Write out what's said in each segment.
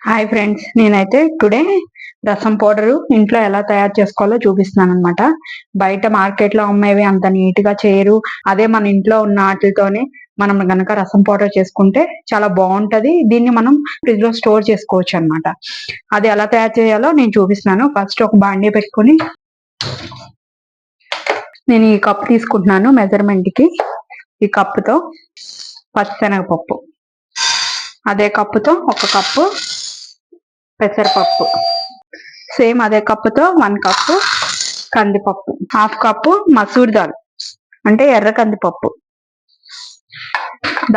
Hi friends, నేనైతే today రసం powder ఇంట్లో ఎలా తయారు చేసుకోవాలో చూపిస్తున్నాను అనమాట. బయట మార్కెట్లో అమ్మేవి అంత నీట్ గా చేయరు. అదే మన ఇంట్లో ఉన్న వాటితోనే మనం గనక రసం పౌడర్ చేసుకుంటే చాలా బాగుంటది. దీన్ని మనం ఫ్రిడ్జ్ లో స్టోర్ చేసుకోవచ్చు అనమాట. అది ఎలా తయారు చేయాలో నేను చూపిస్తున్నాను. ఫస్ట్ ఒక బాండీ పెట్టుకుని నేను ఈ కప్ తీసుకుంటున్నాను మెజర్మెంట్ కి. ఈ కప్పుతో పచ్చిశనగపప్పు, అదే కప్పుతో ఒక కప్పు పెసరపప్పు, సేమ్ అదే కప్పుతో 1 కప్పు కందిపప్పు, హాఫ్ కప్పు మసూర్ దాల్ అంటే ఎర్ర కందిపప్పు,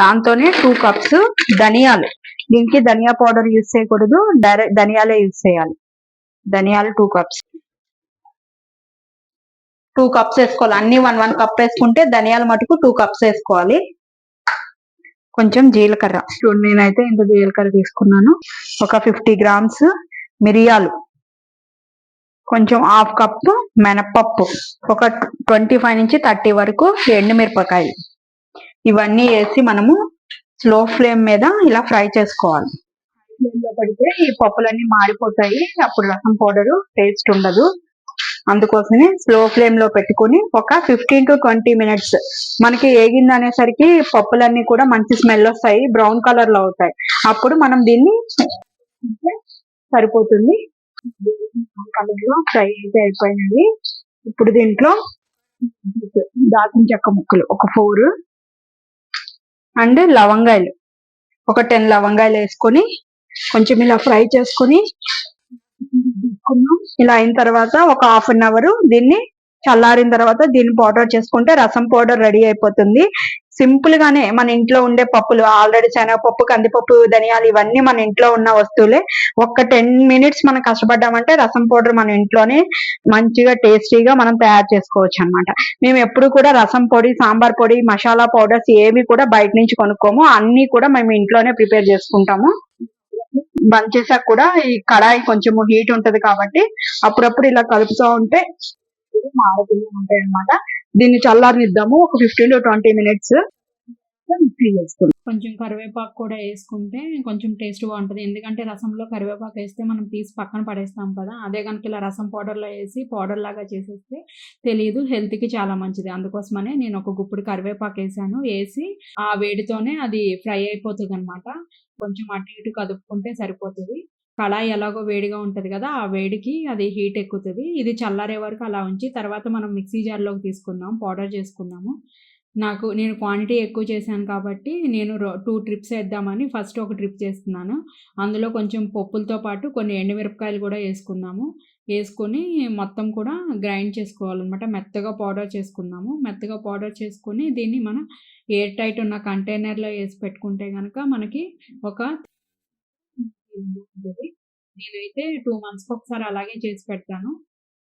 దాంతోనే 2 కప్స్ ధనియాలు. దీనికి ధనియా పౌడర్ యూజ్ చేయకూడదు, డైరెక్ట్ ధనియాలే యూజ్ చేయాలి. ధనియాలు 2 కప్స్. 2 కప్స్ వేసుకోవాలి. అన్ని 1 కప్ వేసుకుంటే ధనియాలు మటుకు 2 కప్స్ వేసుకోవాలి. కొంచెం జీలకర్ర, నేనైతే ఇంత జీలకర్ర తీసుకున్నాను. ఒక 50 గ్రామ్స్ మిరియాలు, కొంచెం హాఫ్ కప్పు మినపప్పు, ఒక 25 నుంచి 30 వరకు ఎండుమిరపకాయలు. ఇవన్నీ వేసి మనము స్లో ఫ్లేమ్ మీద ఇలా ఫ్రై చేసుకోవాలి. ఫ్లేమ్ లో పడితే ఈ పప్పులన్నీ మాడిపోతాయి, అప్పుడు రసం పౌడరు టేస్ట్ ఉండదు. అందుకోసమే స్లో ఫ్లేమ్ లో పెట్టుకుని ఒక 15 to 20 మినిట్స్ మనకి ఏగింది అనేసరికి పప్పులన్నీ కూడా మంచి స్మెల్ వస్తాయి, బ్రౌన్ కలర్ లో అవుతాయి. అప్పుడు మనం దీన్ని సరిపోతుంది. కలర్ లో ఫ్రై అయితే అయిపోయినాయి. ఇప్పుడు దీంట్లో దాల్చిన చెక్క ముక్కలు ఒక 4 అండ్ లవంగాయలు ఒక 10 లవంగాయలు వేసుకొని కొంచెం ఇలా ఫ్రై చేసుకుని ఇలా అయిన తర్వాత ఒక హాఫ్ అన్ అవర్ దీన్ని చల్లారిన తర్వాత దీన్ని పౌడర్ చేసుకుంటే రసం పౌడర్ రెడీ అయిపోతుంది. సింపుల్ గానే మన ఇంట్లో ఉండే పప్పులు, ఆల్రెడీ శనగపప్పు, కందిపప్పు, ధనియాలు ఇవన్నీ మన ఇంట్లో ఉన్న వస్తువులే. ఒక్క 10 మినిట్స్ మనం కష్టపడ్డామంటే రసం పౌడర్ మన ఇంట్లోనే మంచిగా టేస్టీగా మనం తయారు చేసుకోవచ్చు అనమాట. మేము ఎప్పుడు కూడా రసం పొడి, సాంబార్ పొడి, మసాలా పౌడర్స్ ఏవి కూడా బయట నుంచి కొనుక్కోము. అన్ని కూడా మేము ఇంట్లోనే ప్రిపేర్ చేసుకుంటాము. బంద్ చేసాక కూడా ఈ కడాయి కొంచెం హీట్ ఉంటది కాబట్టి అప్పుడప్పుడు ఇలా కలుపుతూ ఉంటే మాడకుండా ఉంటాయి అనమాట. దీన్ని చల్లారనిద్దాము ఒక 15 to 20 మినిట్స్. కొంచెం కరివేపాకు కూడా వేసుకుంటే కొంచెం టేస్ట్ బాగుంటుంది. ఎందుకంటే రసంలో కరివేపాకు వేస్తే మనం తీసి పక్కన పడేస్తాం కదా. అదే కనుక ఇలా రసం పౌడర్లో వేసి పౌడర్ లాగా చేసేస్తే తెలియదు, హెల్త్కి చాలా మంచిది. అందుకోసమనే నేను ఒక గుప్పుడు కరివేపాకు వేసాను. వేసి ఆ వేడితోనే అది ఫ్రై అయిపోతుంది అనమాట. కొంచెం అటు ఇటు కదుపుకుంటే సరిపోతుంది. కళాయి ఎలాగో వేడిగా ఉంటుంది కదా, ఆ వేడికి అది హీట్ ఎక్కుతుంది. ఇది చల్లారే వరకు అలా ఉంచి తర్వాత మనం మిక్సీ జార్లోకి తీసుకుందాం, పౌడర్ చేసుకుందాము. నేను క్వాంటిటీ ఎక్కువ చేశాను కాబట్టి నేను 2 ట్రిప్స్ వేద్దామని ఫస్ట్ ఒక ట్రిప్ చేస్తున్నాను. అందులో కొంచెం పప్పులతో పాటు కొన్ని ఎండుమిరపకాయలు కూడా వేసుకుందాము. వేసుకొని మొత్తం కూడా గ్రైండ్ చేసుకోవాలన్నమాట. మెత్తగా పౌడర్ చేసుకుందాము. మెత్తగా పౌడర్ చేసుకొని దీన్ని మనం ఎయిర్ టైట్ ఉన్న కంటైనర్లో వేసి పెట్టుకుంటే కనుక మనకి ఒక నేనైతే 2 మంత్స్కి ఒకసారి అలాగే చేసి పెడతాను.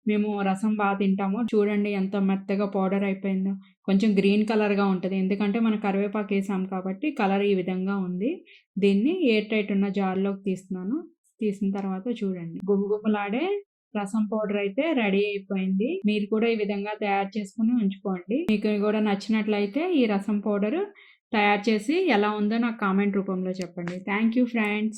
మేము రసం బాగా తింటాము. చూడండి ఎంత మెత్తగా పౌడర్ అయిపోయిందో. కొంచెం గ్రీన్ కలర్గా ఉంటుంది, ఎందుకంటే మనం కరివేపాకు వేసాం కాబట్టి కలర్ ఈ విధంగా ఉంది. దీన్ని ఎయిర్ టైట్ ఉన్న జార్లోకి తీస్తున్నాను. తీసిన తర్వాత చూడండి, గుమగుమలాడే రసం పౌడర్ అయితే రెడీ అయిపోయింది. మీరు కూడా ఈ విధంగా తయారు చేసుకుని ఉంచుకోండి. మీకు కూడా నచ్చినట్లయితే ఈ రసం పౌడర్ తయారు చేసి ఎలా ఉందో నాకు కామెంట్ రూపంలో చెప్పండి. Thank you friends.